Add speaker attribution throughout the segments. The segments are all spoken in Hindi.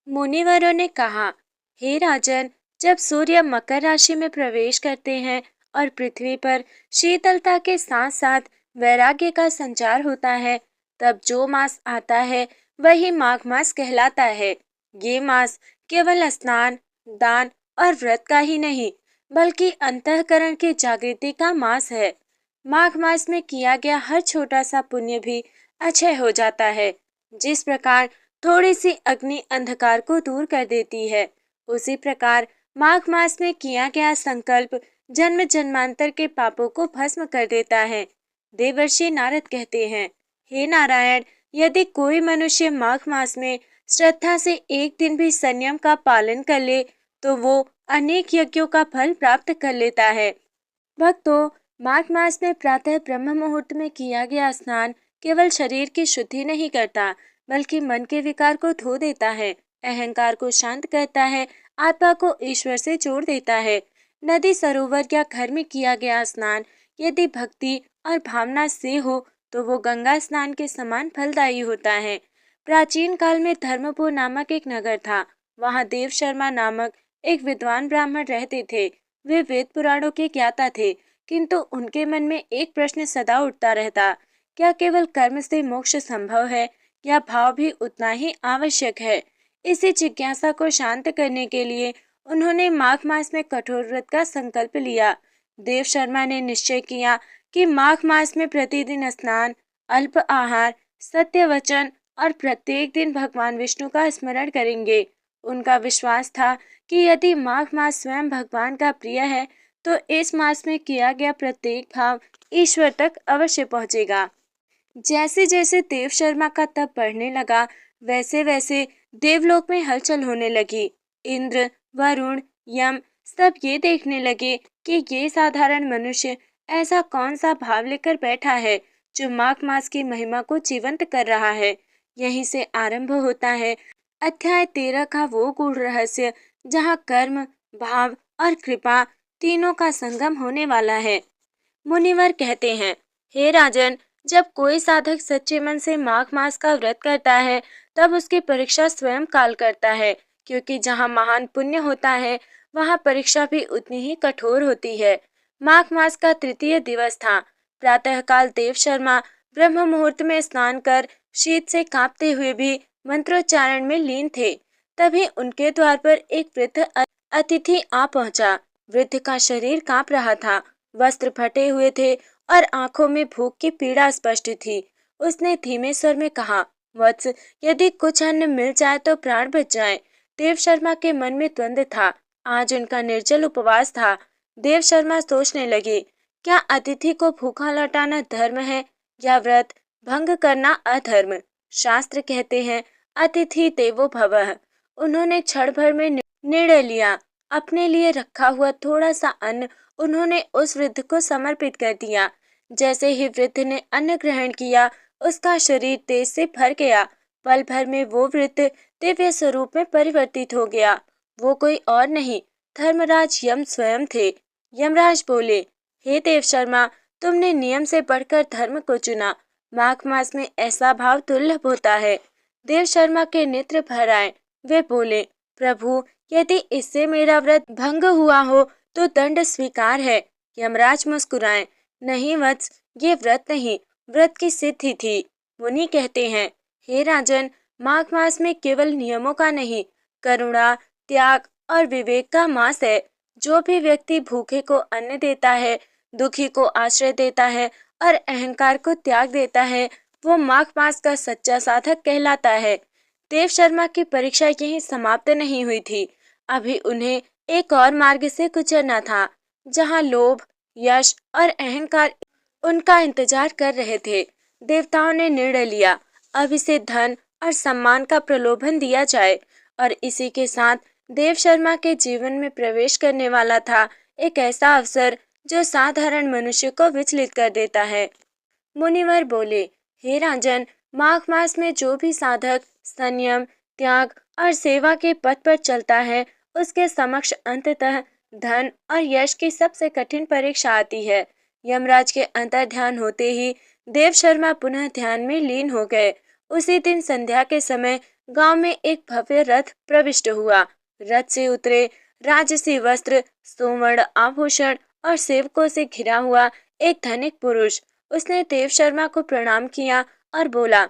Speaker 1: मुनिवरों ने कहा, हे राजन, जब सूर्य मकर राशि में प्रवेश करते हैं और पृथ्वी पर शीतलता के साथ साथ वैराग्य का संचार होता है, तब जो मास आता है वही माघ मास कहलाता है। ये मास केवल स्नान, दान और व्रत का ही नहीं, बल्कि अंतःकरण की जागृति का मास है। माघ मास में किया गया हर छोटा सा पुण्य भी अक्षय हो जाता है। जिस प्रकार थोड़ी सी अग्नि अंधकार को दूर कर देती है, उसी प्रकार माघ मास में किया गया संकल्प जन्म जन्मांतर के पापों को भस्म कर देता है। देवर्षि नारद कहते हैं, हे नारायण, यदि कोई मनुष्य माघ मास में श्रद्धा से एक दिन भी संयम का पालन कर ले, तो वो अनेक यज्ञों का फल प्राप्त कर लेता है। भक्तों, माघ मास में प्रातः ब्रह्म मुहूर्त में किया गया स्नान केवल शरीर की शुद्धि नहीं करता, बल्कि मन के विकार को धो देता है, अहंकार को शांत करता है, आत्मा को ईश्वर से जोड़ देता है। नदी, सरोवर या घर में किया गया स्नान यदि भक्ति और भावना से हो, तो वो गंगा स्नान के समान फलदायी होता है। प्राचीन काल में धर्मपुर नामक एक नगर था। वहाँ देव शर्मा नामक एक विद्वान ब्राह्मण रहते थे। वे वेद पुराणों के ज्ञाता थे, किंतु उनके मन में एक प्रश्न सदा उठता रहता, क्या केवल कर्म से मोक्ष संभव है या भाव भी उतना ही आवश्यक है। इसी जिज्ञासा को शांत करने के लिए उन्होंने माघ मास में कठोर व्रत का संकल्प लिया। देव शर्मा ने निश्चय किया कि माघ मास में प्रतिदिन स्नान, अल्प आहार, सत्य वचन और प्रत्येक दिन भगवान विष्णु का स्मरण करेंगे। उनका विश्वास था कि यदि माघ मास स्वयं भगवान का प्रिय है, तो इस मास में किया गया प्रत्येक भाव ईश्वर तक अवश्य पहुंचेगा। जैसे जैसे देव शर्मा का तप बढ़ने लगा, वैसे वैसे देवलोक में हलचल होने लगी। इंद्र, वरुण, यम सब ये देखने लगे कि ये साधारण मनुष्य ऐसा कौन सा भाव लेकर बैठा है जो माघ मास की महिमा को जीवंत कर रहा है। यहीं से आरंभ होता है अध्याय 13 का वो गूढ़ रहस्य, जहाँ कर्म, भाव और कृपा तीनों का संगम होने वाला है। मुनिवर कहते हैं, हे राजन, जब कोई साधक सच्चे मन से माघ मास का व्रत करता है, तब उसकी परीक्षा स्वयं काल करता है, क्योंकि जहाँ महान पुण्य होता है, वहाँ परीक्षा भी उतनी ही कठोर होती है। माघ मास का तृतीय दिवस था। प्रातःकाल देव शर्मा ब्रह्म मुहूर्त में स्नान कर शीत से कांपते हुए भी मंत्रोच्चारण में लीन थे। तभी उनके द्वार पर एक वृद्ध अतिथि आ पहुंचा। वृद्ध का शरीर कांप रहा था, वस्त्र फटे हुए थे और आंखों में भूख की पीड़ा स्पष्ट थी। उसने धीमे स्वर में कहा, वत्स, यदि कुछ अन्न मिल जाए तो प्राण बच जाए। देव शर्मा के मन में द्वंद्व था। आज उनका निर्जल उपवास था। देव शर्मा सोचने लगे, क्या अतिथि को भूखा लौटाना धर्म है या व्रत भंग करना अधर्म। शास्त्र कहते हैं, अतिथि देवो भवः। उन्होंने क्षण भर में निर्णय लिया। अपने लिए रखा हुआ थोड़ा सा अन्न उन्होंने उस वृद्ध को समर्पित कर दिया। जैसे ही वृद्ध ने अन्न ग्रहण किया, उसका शरीर तेज से भर गया। पल भर में वो वृद्ध दिव्य स्वरूप में परिवर्तित हो गया। वो कोई और नहीं, धर्मराज यम स्वयं थे। यमराज बोले, हे देव शर्मा, तुमने नियम से बढ़कर धर्म को चुना। माघ मास में ऐसा भाव दुर्लभ होता है। देव शर्मा के नेत्र भर आए। वे बोले, प्रभु, यदि इससे मेरा व्रत भंग हुआ हो तो दंड स्वीकार है। यमराज मुस्कुराए, नहीं वत्स, ये व्रत नहीं, व्रत की सिद्धि थी। मुनि कहते हैं, हे राजन, माघ मास में केवल नियमों का नहीं, करुणा, त्याग और विवेक का मास है। जो भी व्यक्ति भूखे को अन्न देता है, दुखी को आश्रय देता है और अहंकार को त्याग देता है, वो माघ मास का सच्चा साधक कहलाता है। देव शर्मा की परीक्षा यहीं समाप्त नहीं हुई थी। अभी उन्हें एक और मार्ग से गुजरना था, जहाँ लोभ, यश और अहंकार उनका इंतजार कर रहे थे। देवताओं ने निर्णय लिया, अब इसे धन और सम्मान का प्रलोभन दिया जाए। और इसी के साथ देव शर्मा के जीवन में प्रवेश करने वाला था एक ऐसा अवसर जो साधारण मनुष्य को विचलित कर देता है। मुनिवर बोले, हे राजन, माघ मास में जो भी साधक संयम, त्याग और सेवा के पथ पर चलता है, उसके समक्ष अंततः धन और यश की सबसे कठिन परीक्षा आती है। यमराज के अंतर ध्यान होते ही देव शर्मा पुनः ध्यान में लीन हो गए। उसी दिन संध्या के समय गांव में एक भव्य रथ प्रविष्ट हुआ। रथ से उतरे राजसी वस्त्र, सुवर्ण आभूषण और सेवकों से घिरा हुआ एक धनिक पुरुष। उसने देव शर्मा को प्रणाम किया और बोला,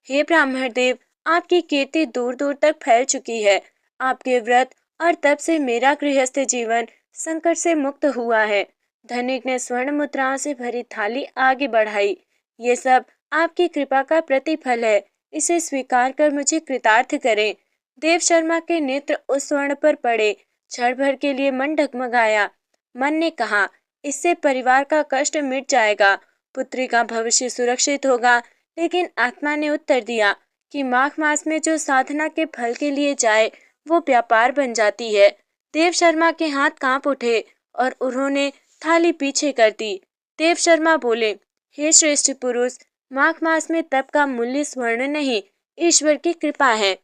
Speaker 1: हे ब्राह्मण देव, आपकी कीर्ति दूर दूर तक फैल चुकी है। आपके व्रत और तप से मेरा गृहस्थ जीवन संकट से मुक्त हुआ है। धनिक ने स्वर्ण मुद्राओं से भरी थाली आगे बढ़ाई। ये सब आपकी कृपा का प्रतिफल है, इसे स्वीकार कर मुझे कृतार्थ करें। देव शर्मा के नेत्र उस स्वर्ण पर पड़े। क्षण भर के लिए मन डगमगाया। मन ने कहा, इससे परिवार का कष्ट मिट जाएगा, पुत्री का भविष्य सुरक्षित होगा। लेकिन आत्मा ने उत्तर दिया कि माघ मास में जो साधना के फल के लिए जाए वो व्यापार बन जाती है। देव शर्मा के हाथ कांप उठे और उन्होंने थाली पीछे कर दी। देव शर्मा बोले, हे श्रेष्ठ पुरुष, माघ मास में तप का मूल्य स्वर्ण नहीं, ईश्वर की कृपा है।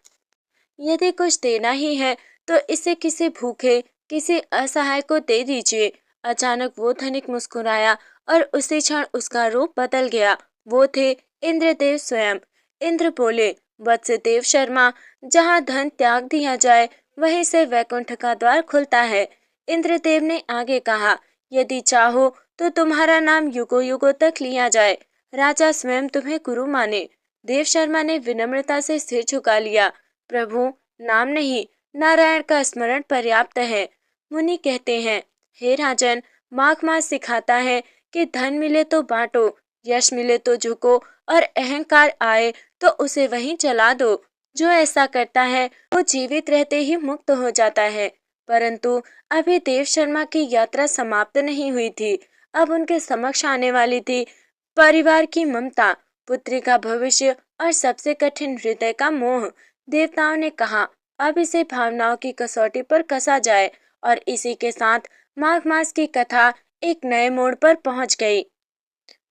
Speaker 1: यदि कुछ देना ही है तो इसे किसी भूखे, किसी असहाय को दे दीजिए। अचानक वो धनिक मुस्कुराया और उसी क्षण उसका रूप बदल गया। वो थे इंद्रदेव स्वयं। इंद्र बोले, वत्स देव शर्मा, जहाँ धन त्याग दिया जाए वहीं से वैकुंठ का द्वार खुलता है। इंद्रदेव ने आगे कहा, यदि चाहो तो तुम्हारा नाम युगों युगों तक लिया जाए, राजा स्वयं तुम्हें गुरु माने। देव शर्मा ने विनम्रता से सिर झुका लिया। प्रभु, नाम नहीं, नारायण का स्मरण पर्याप्त है। मुनि कहते हैं, हे राजन, माघ मास सिखाता है कि धन मिले तो बांटो, यश मिले तो झुको और अहंकार आए तो उसे वहीं जला दो। जो ऐसा करता है वो जीवित रहते ही मुक्त हो जाता है। परंतु अभी देव शर्मा की यात्रा समाप्त नहीं हुई थी। अब उनके समक्ष आने वाली थी परिवार की ममता, पुत्री का भविष्य और सबसे कठिन हृदय का मोह। देवताओं ने कहा, अब इसे भावनाओं की कसौटी पर कसा जाए। और इसी के साथ माघ मास की कथा एक नए मोड़ पर पहुंच गई।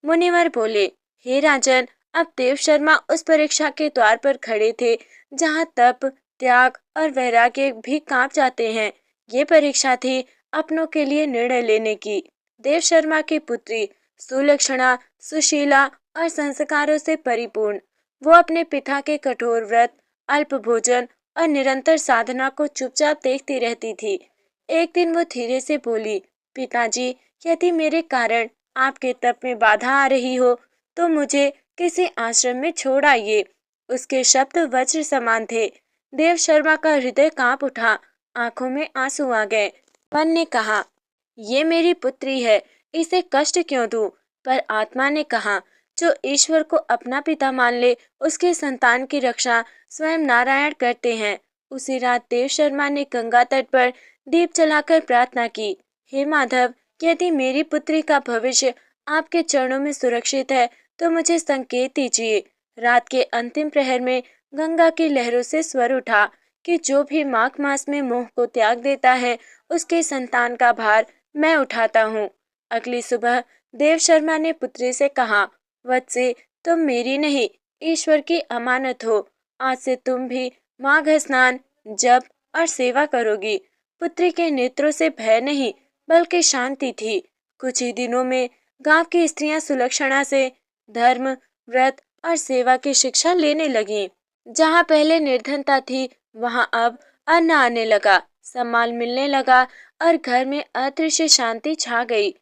Speaker 1: मुनिवर बोले, हे राजन, अब देव शर्मा उस परीक्षा के द्वार पर खड़े थे जहाँ तप, त्याग और वैराग्य भी कांप जाते हैं। ये परीक्षा थी अपनों के लिए निर्णय लेने की। देव शर्मा की पुत्री सुलक्षणा, सुशीला और संस्कारों से परिपूर्ण। वो अपने पिता के कठोर व्रत, अल्प भोजन और निरंतर साधना को चुपचाप देखती रहती थी। एक दिन वो धीरे से बोली, पिताजी, यदि मेरे कारण आपके तप में बाधा आ रही हो तो मुझे किसी आश्रम में छोड़ आइए। उसके शब्द वज्र समान थे। देव शर्मा का हृदय कांप उठा, आंखों में आंसू आ गए। मन ने कहा, ये मेरी पुत्री है, इसे कष्ट क्यों दूं? पर आत्मा ने कहा, जो ईश्वर को अपना पिता मान ले उसके संतान की रक्षा स्वयं नारायण करते हैं। उसी रात देव शर्मा ने गंगा तट पर दीप जलाकर प्रार्थना की, हे माधव, यदि मेरी पुत्री का भविष्य आपके चरणों में सुरक्षित है तो मुझे संकेत दीजिए। रात के अंतिम प्रहर में गंगा की लहरों से स्वर उठा कि जो भी माघ मास में मोह को त्याग देता है उसके संतान का भार मैं उठाता हूँ। अगली सुबह देव शर्मा ने पुत्री से कहा, वत्से, तुम मेरी नहीं, ईश्वर की अमानत हो। आज से तुम भी माघ स्नान, जप और सेवा करोगी। पुत्री के नेत्रों से भय नहीं बल्कि शांति थी। कुछ ही दिनों में गांव की स्त्रियां सुलक्षणा से धर्म, व्रत और सेवा की शिक्षा लेने लगीं। जहां पहले निर्धनता थी वहां अब अन्न आने लगा, सम्मान मिलने लगा और घर में अदृश्य शांति छा गई।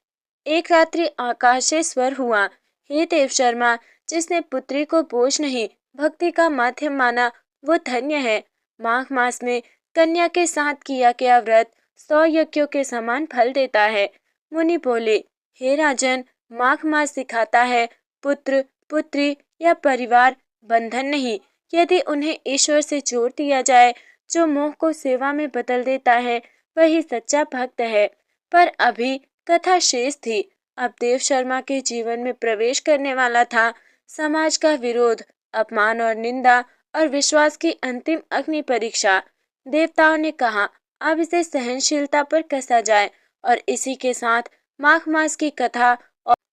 Speaker 1: एक रात्रि आकाश से स्वर हुआ, हे देव शर्मा, जिसने पुत्री को बोझ नहीं भक्ति का माध्यम माना वो धन्य है। माघ मास में कन्या के साथ किया गया व्रत 100 यज्ञों के समान फल देता है। मुनि बोले, हे राजन, माघ मास सिखाता है पुत्र, पुत्री या परिवार बंधन नहीं, यदि उन्हें ईश्वर से जोड़ दिया जाए। जो मोह को सेवा में बदल देता है वही सच्चा भक्त है। पर अभी कथा शेष थी। अब देव शर्मा के जीवन में प्रवेश करने वाला था समाज का विरोध, अपमान और निंदा और विश्वास की अंतिम अग्नि परीक्षा। देवताओं ने कहा, अब इसे सहनशीलता पर कसा जाए। और इसी के साथ माघ मास की कथा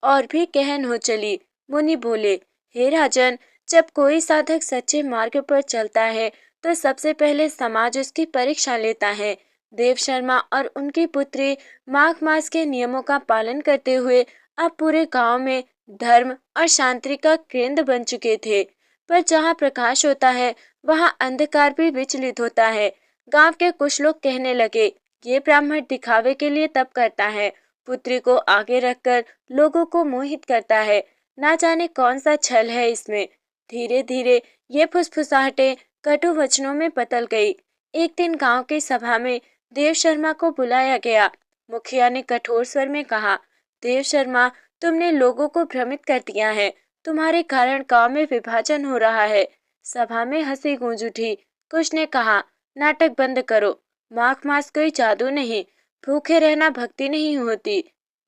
Speaker 1: और भी गहन हो चली। मुनि बोले, हे राजन, जब कोई साधक सच्चे मार्ग पर चलता है तो सबसे पहले समाज उसकी परीक्षा लेता है। देव शर्मा और उनकी पुत्री माघ मास के नियमों का पालन करते हुए अब पूरे गांव में धर्म और शांति का केंद्र बन चुके थे। पर जहाँ प्रकाश होता है वहाँ अंधकार भी विचलित होता है। गांव के कुछ लोग कहने लगे, ये ब्राह्मण दिखावे के लिए तप करता है, पुत्री को आगे रखकर लोगों को मोहित करता है। ना जाने कौन सा छल है इसमें। धीरे धीरे ये फुसफुसाहटें कटु वचनों में बदल गई। एक दिन गांव की सभा में देव शर्मा को बुलाया गया। मुखिया ने कठोर स्वर में कहा, देव शर्मा, तुमने लोगों को भ्रमित कर दिया है। तुम्हारे कारण गांव में विभाजन हो रहा है। सभा में हंसी गूंज उठी। कुछ ने कहा, नाटक बंद करो, माघ मास कोई जादू नहीं, भूखे रहना भक्ति नहीं होती।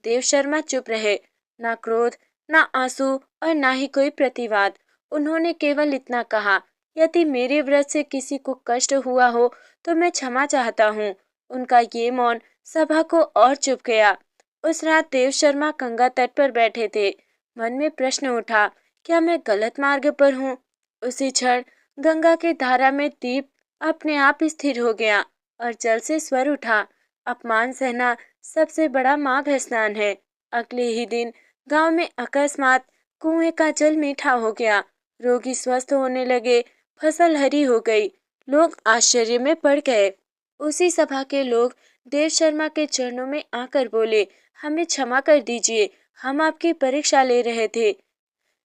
Speaker 1: देव शर्मा चुप रहे। ना क्रोध, ना आंसू और ना ही कोई प्रतिवाद। उन्होंने केवल इतना कहा, यदि मेरे व्रत से किसी को कष्ट हुआ हो तो मैं क्षमा चाहता हूँ। उनका ये मौन सभा को और चुप गया। उस रात देव शर्मा गंगा तट पर बैठे थे। मन में प्रश्न उठा, क्या मैं गलत मार्ग पर हूँ? उसी क्षण गंगा की धारा में दीप अपने आप स्थिर हो गया और जल से स्वर उठा, अपमान सहना सबसे बड़ा माघ स्नान है। अगले ही दिन गांव में अकस्मात कुएं का जल मीठा हो गया। रोगी स्वस्थ होने लगे, फसल हरी हो गई। लोग आश्चर्य में पड़ गए। उसी सभा के लोग देव शर्मा के चरणों में आकर बोले, हमें क्षमा कर दीजिए, हम आपकी परीक्षा ले रहे थे।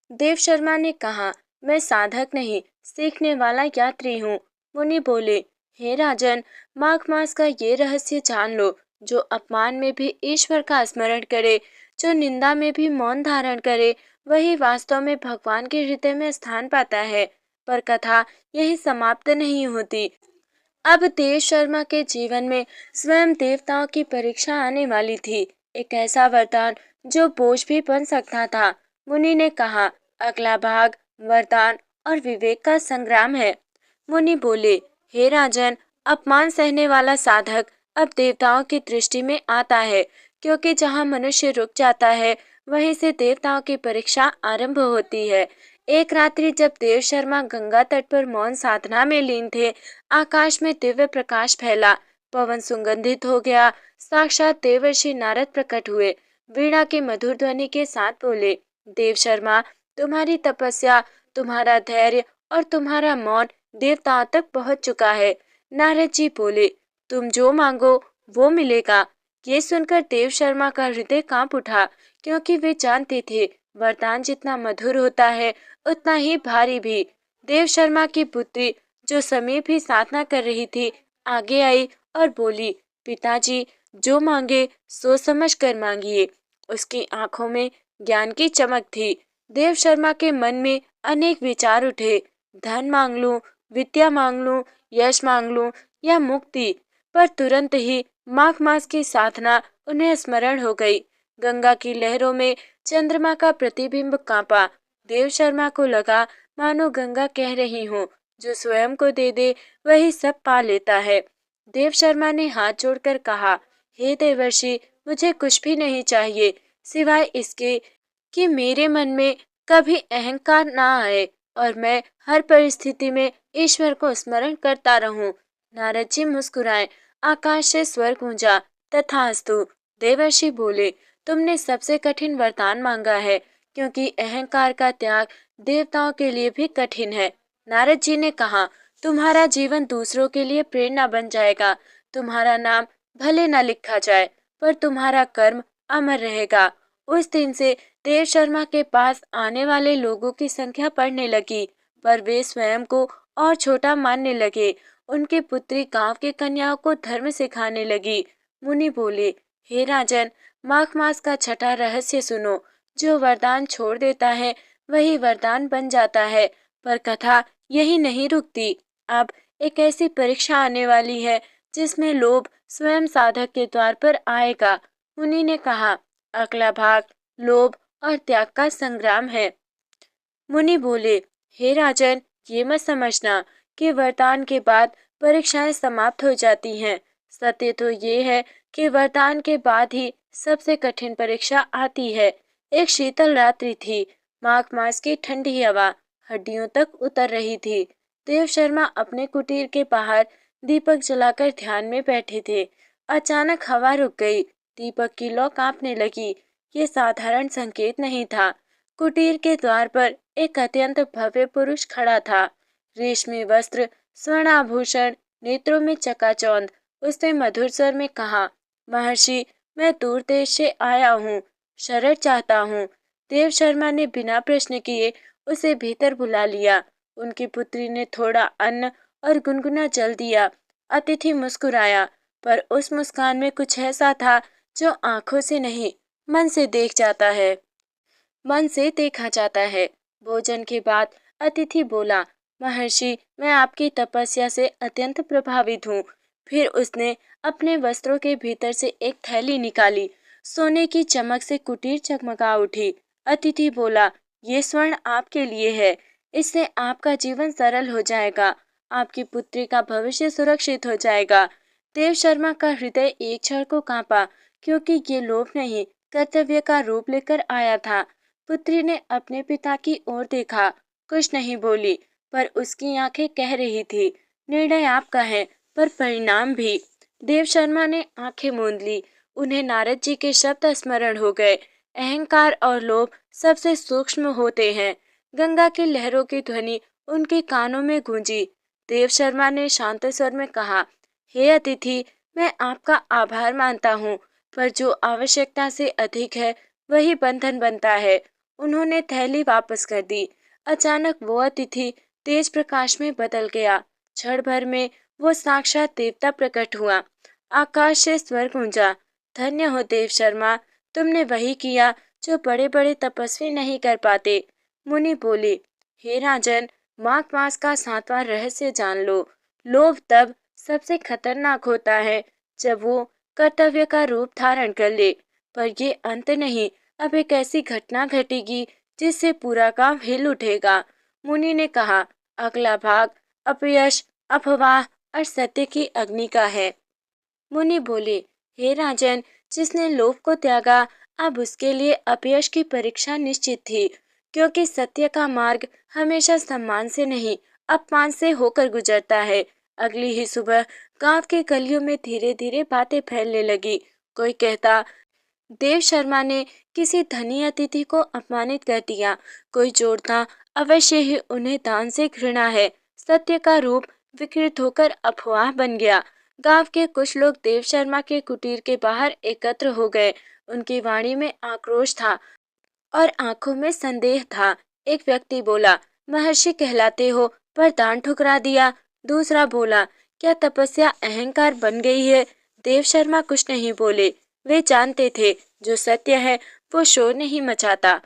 Speaker 1: देव शर्मा ने कहा, मैं साधक नहीं, सीखने वाला यात्री हूँ। मुनि बोले, हे राजन, माघ मास का ये रहस्य जान लो। जो अपमान में भी ईश्वर का स्मरण करे, जो निंदा में भी मौन धारण करे, वही वास्तव में भगवान के हृदय में स्थान पाता है। पर कथा यही समाप्त नहीं होती। अब देव शर्मा के जीवन में स्वयं देवताओं की परीक्षा आने वाली थी। एक ऐसा वरदान जो बोझ भी बन सकता था। मुनि ने कहा, अगला भाग वरदान और विवेक का संग्राम है। मुनि बोले, हे राजन, अपमान सहने वाला साधक अब देवताओं की दृष्टि में आता है, क्योंकि जहाँ मनुष्य रुक जाता है वहीं से देवताओं की परीक्षा आरंभ होती है। एक रात्रि जब देव शर्मा गंगा तट पर मौन साधना में लीन थे, आकाश में दिव्य प्रकाश फैला, पवन सुगंधित हो गया। साक्षात देवर्षि नारद प्रकट हुए। वीणा की मधुर ध्वनि के साथ बोले, देव शर्मा, तुम्हारी तपस्या, तुम्हारा धैर्य और तुम्हारा मौन देवताओं तक पहुंच चुका है। नारद जी बोले, तुम जो मांगो वो मिलेगा। ये सुनकर देव शर्मा का हृदय कांप उठा, क्योंकि वे जानते थे वरदान जितना मधुर होता है उतना ही भारी भी। देव शर्मा की पुत्री, जो समीप ही साधना कर रही थी, आगे आई और बोली, पिताजी, जो मांगे सोच समझ कर मांगिए। उसकी आंखों में ज्ञान की चमक थी। देव शर्मा के मन में अनेक विचार उठे, धन मांग लूं, विद्या मांग लूं, यश मांग लूं या मुक्ति। पर तुरंत ही माघ मास की साधना उन्हें स्मरण हो गई। गंगा की लहरों में चंद्रमा का प्रतिबिंब कांपा। देव शर्मा को लगा मानो गंगा कह रही हो, जो स्वयं को दे दे वही सब पा लेता है। देव शर्मा ने हाथ जोड़कर कहा, हे देवर्षि, मुझे कुछ भी नहीं चाहिए सिवाय इसके कि मेरे मन में कभी अहंकार ना आए और मैं हर परिस्थिति में ईश्वर को स्मरण करता रहूं। नारद जी मुस्कुराए। आकाश से स्वर गूंजा, तथास्तु। देवर्षि बोले, तुमने सबसे कठिन वरदान मांगा है, क्योंकि अहंकार का त्याग देवताओं के लिए भी कठिन है। नारद जी ने कहा, तुम्हारा जीवन दूसरों के लिए प्रेरणा बन जाएगा। तुम्हारा नाम भले न लिखा जाए, पर तुम्हारा कर्म अमर रहेगा। उस दिन से देव शर्मा के पास आने वाले लोगों की संख्या बढ़ने लगी, पर वे स्वयं को और छोटा मानने लगे। उनकी पुत्री गांव की कन्याओं को धर्म सिखाने लगी। मुनि बोले, हे राजन, माघ मास का छठा रहस्य सुनो। जो वरदान छोड़ देता है वही वरदान बन जाता है। पर कथा यही नहीं रुकती। अब एक ऐसी परीक्षा आने वाली है जिसमें लोभ स्वयं साधक के द्वार पर आएगा। मुनि ने कहा, अगला भाग लोभ और त्याग का संग्राम है। मुनि बोले, हे राजन, ये मत समझना कि वरदान के बाद परीक्षाएं समाप्त हो जाती हैं। सत्य तो ये है कि वरदान के बाद ही सबसे कठिन परीक्षा आती है। एक शीतल रात्रि थी। माघ मास की ठंडी हवा हड्डियों तक उतर रही थी। देव शर्मा अपने कुटीर के बाहर दीपक जलाकर ध्यान में बैठे थे। अचानक हवा रुक गई। दीपक की लौ कांपने लगी। ये साधारण संकेत नहीं था। कुटीर के द्वार पर एक अत्यंत भव्य पुरुष खड़ा था। रेशमी वस्त्र, स्वर्ण आभूषण, नेत्रों में चकाचौंध। उसने मधुर स्वर में कहा, महर्षि, मैं दूर देश से आया हूँ, शरण चाहता हूँ। देव शर्मा ने बिना प्रश्न किए उसे भीतर बुला लिया। उनकी पुत्री ने थोड़ा अन्न और गुनगुना जल दिया। अतिथि मुस्कुराया, पर उस मुस्कान में कुछ ऐसा था जो आंखों से नहीं, मन से देख जाता है, मन से देखा जाता है। भोजन के बाद अतिथि बोला, महर्षि, मैं आपकी तपस्या से अत्यंत प्रभावित हूँ। फिर उसने अपने वस्त्रों के भीतर से एक थैली निकाली। सोने की चमक से कुटीर चमका उठी। अतिथि बोला, ये स्वर्ण आपके लिए है। इससे आपका जीवन सरल हो जाएगा, आपकी पुत्री का भविष्य सुरक्षित हो जाएगा। देव शर्मा का हृदय एक क्षण को कांपा, क्योंकि ये लोभ नहीं, कर्तव्य का रूप लेकर आया था। पुत्री ने अपने पिता की ओर देखा, कुछ नहीं बोली, पर उसकी आंखें कह रही थी, निर्णय आपका है, पर परिणाम भी। देव शर्मा ने आंखें मूंद ली। उन्हें नारद जी के शब्द स्मरण हो गए, अहंकार और लोभ सबसे सूक्ष्म होते हैं। गंगा की लहरों की ध्वनि उनके कानों में गूंजी। देव शर्मा ने शांत स्वर में कहा, हे अतिथि, मैं आपका आभार मानता हूँ, पर जो आवश्यकता से अधिक है वही बंधन बनता है। उन्होंने थैली वापस कर दी। अचानक वो अतिथि तेज प्रकाश में बदल गया। क्षण भर में वो साक्षात देवता प्रकट हुआ। आकाश से स्वर गूंजा, धन्य हो देव शर्मा, तुमने वही किया जो बड़े बड़े तपस्वी नहीं कर पाते। मुनि बोले, हे राजन, माघ मास का 7वां रहस्य जान लो। लोभ तब सबसे खतरनाक होता है जब वो कर्तव्य का रूप धारण कर ले। पर ये अंत नहीं, अब एक ऐसी घटना घटेगी जिससे पूरा काम हिल उठेगा। मुनि ने कहा, अगला भाग अपयश, अफवाह और सत्य की अग्नि का है। मुनि बोले, हे राजन, जिसने लोभ को त्यागा, अब उसके लिए अपयश की परीक्षा निश्चित थी, क्योंकि सत्य का मार्ग हमेशा सम्मान से नहीं, अपमान से होकर गुजरता है। अगली ही सुबह गांव के गलियों में धीरे धीरे बातें फैलने लगी। कोई कहता, देव शर्मा ने किसी धनी अतिथि को अपमानित कर दिया। कोई जोड़ता, अवश्य ही उन्हें दान से घृणा है। सत्य का रूप विकृत होकर अफवाह बन गया। गांव के कुछ लोग देव शर्मा के कुटीर के बाहर एकत्र हो गए। उनकी वाणी में आक्रोश था और आंखों में संदेह था। एक व्यक्ति बोला, महर्षि कहलाते हो, पर दान ठुकरा दिया। दूसरा बोला, क्या तपस्या अहंकार बन गई है? देव शर्मा कुछ नहीं बोले। वे जानते थे, जो सत्य है वो शोर नहीं मचाता।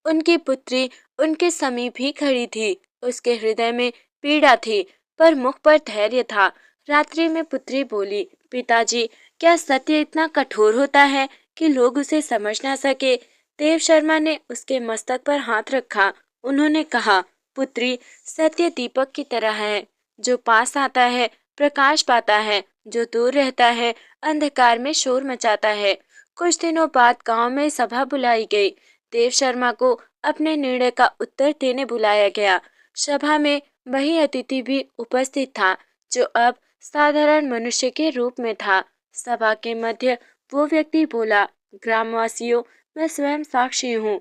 Speaker 1: उनकी पुत्री उनके समीप ही खड़ी थी। उसके हृदय में पीड़ा थी, पर मुख पर धैर्य था। रात्रि में पुत्री बोली, पिताजी, क्या सत्य इतना कठोर होता है कि लोग उसे समझ ना सके? देव शर्मा ने उसके मस्तक पर हाथ रखा। उन्होंने कहा, पुत्री, सत्य दीपक की तरह है, जो पास आता है प्रकाश पाता है, जो दूर रहता है अंधकार में शोर मचाता है। कुछ दिनों बाद गांव में सभा बुलाई गई। देव शर्मा को अपने निर्णय का उत्तर देने बुलाया गया। सभा में वही अतिथि भी उपस्थित था, जो अब साधारण मनुष्य के रूप में था। सभा के मध्य वो व्यक्ति बोला, ग्रामवासियों, मैं स्वयं साक्षी हूँ।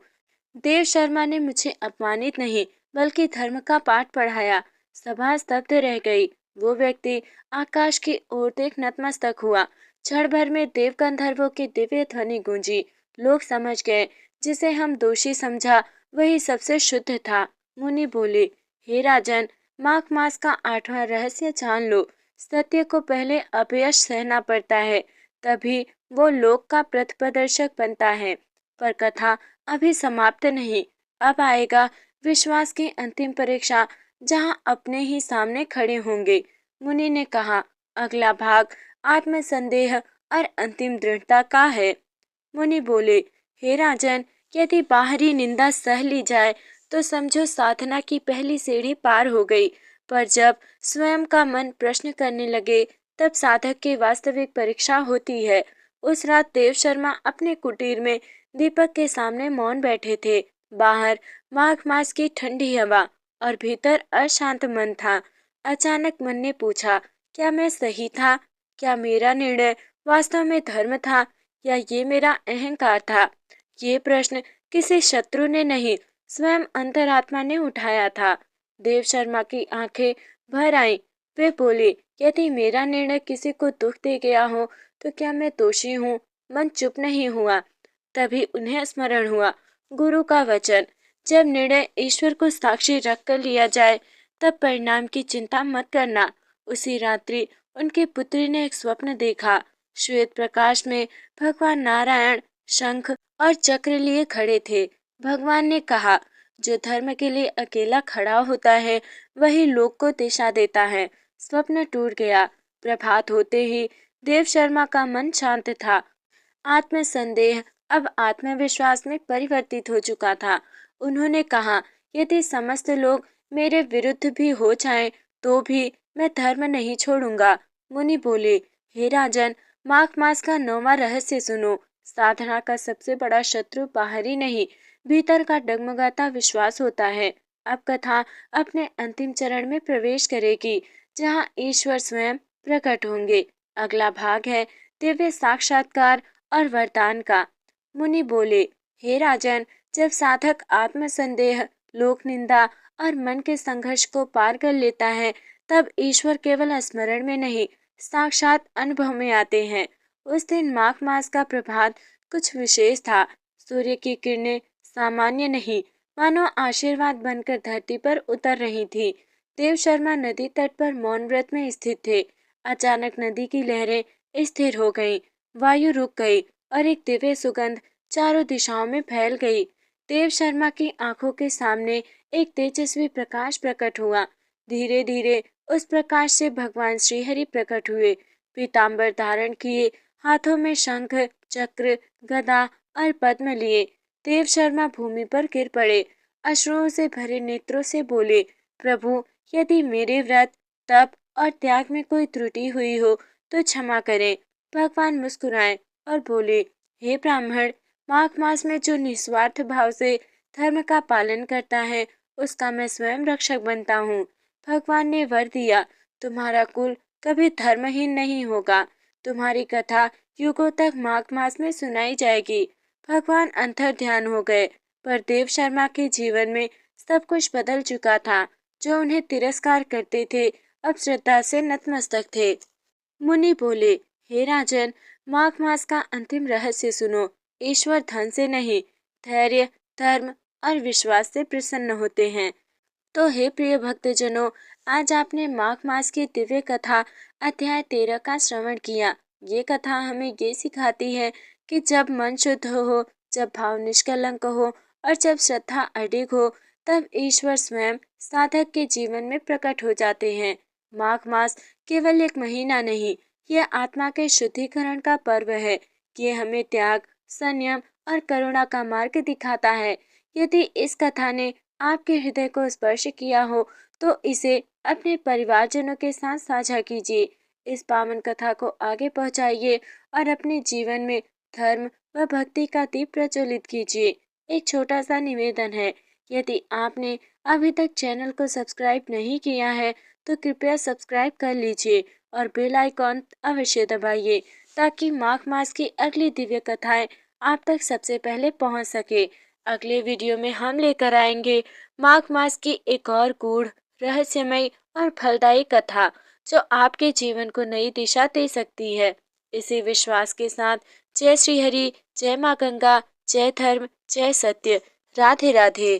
Speaker 1: देव शर्मा ने मुझे अपमानित नहीं, बल्कि धर्म का पाठ पढ़ाया। सभा स्तब्ध रह गई। वो व्यक्ति आकाश की ओर देख नतमस्तक हुआ। क्षण भर में देव गंधर्वों की दिव्य ध्वनि गूंजी। लोग समझ गए, जिसे हम दोषी समझा वही सबसे शुद्ध था। मुनि बोले, हे राजन, माघ मास का 8वां रहस्य जान लो। सत्य को पहले अपयश सहना पड़ता है, तभी वो लोक का पथ प्रदर्शक बनता है। पर कथा अभी समाप्त नहीं। अब आएगा विश्वास की अंतिम परीक्षा, जहाँ अपने ही सामने खड़े होंगे। मुनि ने कहा, अगला भाग आत्मसंदेह और अंतिम दृढ़ता का है। मुनि बोले, हे राजन, यदि बाहरी निंदा सह ली जाए तो समझो साधना की पहली सीढ़ी पार हो गई। पर जब स्वयं का मन प्रश्न करने लगे, तब साधक की वास्तविक परीक्षा होती है। उस रात देव शर्मा अपने कुटीर में दीपक के सामने मौन बैठे थे। बाहर माघ मास की ठंडी हवा और भीतर अशांत मन था। अचानक मन ने पूछा, क्या मैं सही था? क्या मेरा निर्णय वास्तव में धर्म था, या ये मेरा अहंकार था? ये प्रश्न किसी शत्रु ने नहीं, स्वयं अंतरात्मा ने उठाया था। देव शर्मा की आंखें भर आईं। वे बोले, यदि मेरा निर्णय किसी को दुख दे गया हो तो क्या मैं दोषी हूँ? मन चुप नहीं हुआ। तभी उन्हें स्मरण हुआ गुरु का वचन, जब निर्णय ईश्वर को साक्षी रखकर लिया जाए तब परिणाम की चिंता मत करना। उसी रात्रि उनकी पुत्री ने एक स्वप्न देखा। श्वेत प्रकाश में भगवान नारायण शंख और चक्र लिए खड़े थे। भगवान ने कहा, जो धर्म के लिए अकेला खड़ा होता है वही लोक को दिशा देता है। स्वप्न टूट गया। प्रभात होते ही देव शर्मा का मन शांत था। आत्मसंदेह अब आत्मविश्वास में परिवर्तित हो चुका था। उन्होंने कहा, यदि समस्त लोग मेरे विरुद्ध भी हो जाएं, तो भी मैं धर्म नहीं छोड़ूंगा। मुनि बोले, हे राजन, माघ मास का 9वां रहस्य सुनो। साधना का सबसे बड़ा शत्रु बाहरी नहीं, भीतर का डगमगाता विश्वास होता है। अब कथा अपने अंतिम चरण में प्रवेश करेगी, जहाँ ईश्वर स्वयं प्रकट होंगे। अगला भाग है दिव्य साक्षात्कार और वरदान का। मुनि बोले, हे राजन, जब साधक आत्मसंदेह, लोक निंदा और मन के संघर्ष को पार कर लेता है, तब ईश्वर केवल स्मरण में नहीं, साक्षात अनुभव में आते हैं। उस दिन माघ मास का प्रभात कुछ विशेष था। सूर्य की किरणें सामान्य नहीं, मानो आशीर्वाद बनकर धरती पर उतर रही थी। देव शर्मा नदी तट पर मौन व्रत में स्थित थे। अचानक नदी की लहरें स्थिर हो गईं, वायु रुक गई और एक दिव्य सुगंध चारों दिशाओं में फैल गई। देव शर्मा की आंखों के सामने एक तेजस्वी प्रकाश प्रकट हुआ। धीरे धीरे उस प्रकाश से भगवान श्रीहरि प्रकट हुए। पीतांबर धारण किए, हाथों में शंख, चक्र, गदा और पद्म लिए। देव शर्मा भूमि पर गिर पड़े। अश्रुओं से भरे नेत्रों से बोले, प्रभु, यदि मेरे व्रत, तप और त्याग में कोई त्रुटि हुई हो तो क्षमा करें। भगवान मुस्कुराए और बोले, हे ब्राह्मण, माघ मास में जो निस्वार्थ भाव से धर्म का पालन करता है, उसका मैं स्वयं रक्षक बनता हूँ। भगवान ने वर दिया, तुम्हारा कुल कभी धर्महीन नहीं होगा। तुम्हारी कथा युगों तक माघ मास में सुनाई जाएगी। भगवान अंतर ध्यान हो गए, पर देव शर्मा के जीवन में सब कुछ बदल चुका था। जो उन्हें तिरस्कार करते थे, अब श्रद्धा से नतमस्तक थे। मुनि बोले, हे राजन, माघ मास का अंतिम रहस्य सुनो। ईश्वर धन से नहीं, धैर्य, धर्म और विश्वास से प्रसन्न होते हैं। तो हे प्रिय भक्तजनों, आज आपने माघ मास की दिव्य कथा अध्याय 13 का श्रवण किया। ये कथा हमें ये सिखाती है कि जब मन शुद्ध हो, जब भाव निष्कलंक हो और जब श्रद्धा अडिग हो, तब ईश्वर स्वयं साधक के जीवन में प्रकट हो जाते हैं। माघ मास केवल एक महीना नहीं, यह आत्मा के शुद्धिकरण का पर्व है। ये हमें त्याग, संयम और करुणा का मार्ग दिखाता है। यदि इस कथा ने आपके हृदय को स्पर्श किया हो तो इसे अपने परिवारजनों के साथ साझा कीजिए। इस पावन कथा को आगे पहुंचाइए और अपने जीवन में धर्म व भक्ति का दीप प्रज्वलित कीजिए। एक छोटा सा निवेदन है, यदि आपने अभी तक चैनल को सब्सक्राइब नहीं किया है तो कृपया सब्सक्राइब कर लीजिए और बेल आइकॉन अवश्य दबाइए, ताकि माघ मास की अगली दिव्य कथाएं आप तक सबसे पहले पहुंच सके। अगले वीडियो में हम लेकर आएंगे माघ मास की एक और गूढ़, रहस्यमयी और फलदायी कथा, जो आपके जीवन को नई दिशा दे सकती है। इसी विश्वास के साथ जय श्री हरि, जय माँ गंगा, जय धर्म, जय सत्य। राधे राधे।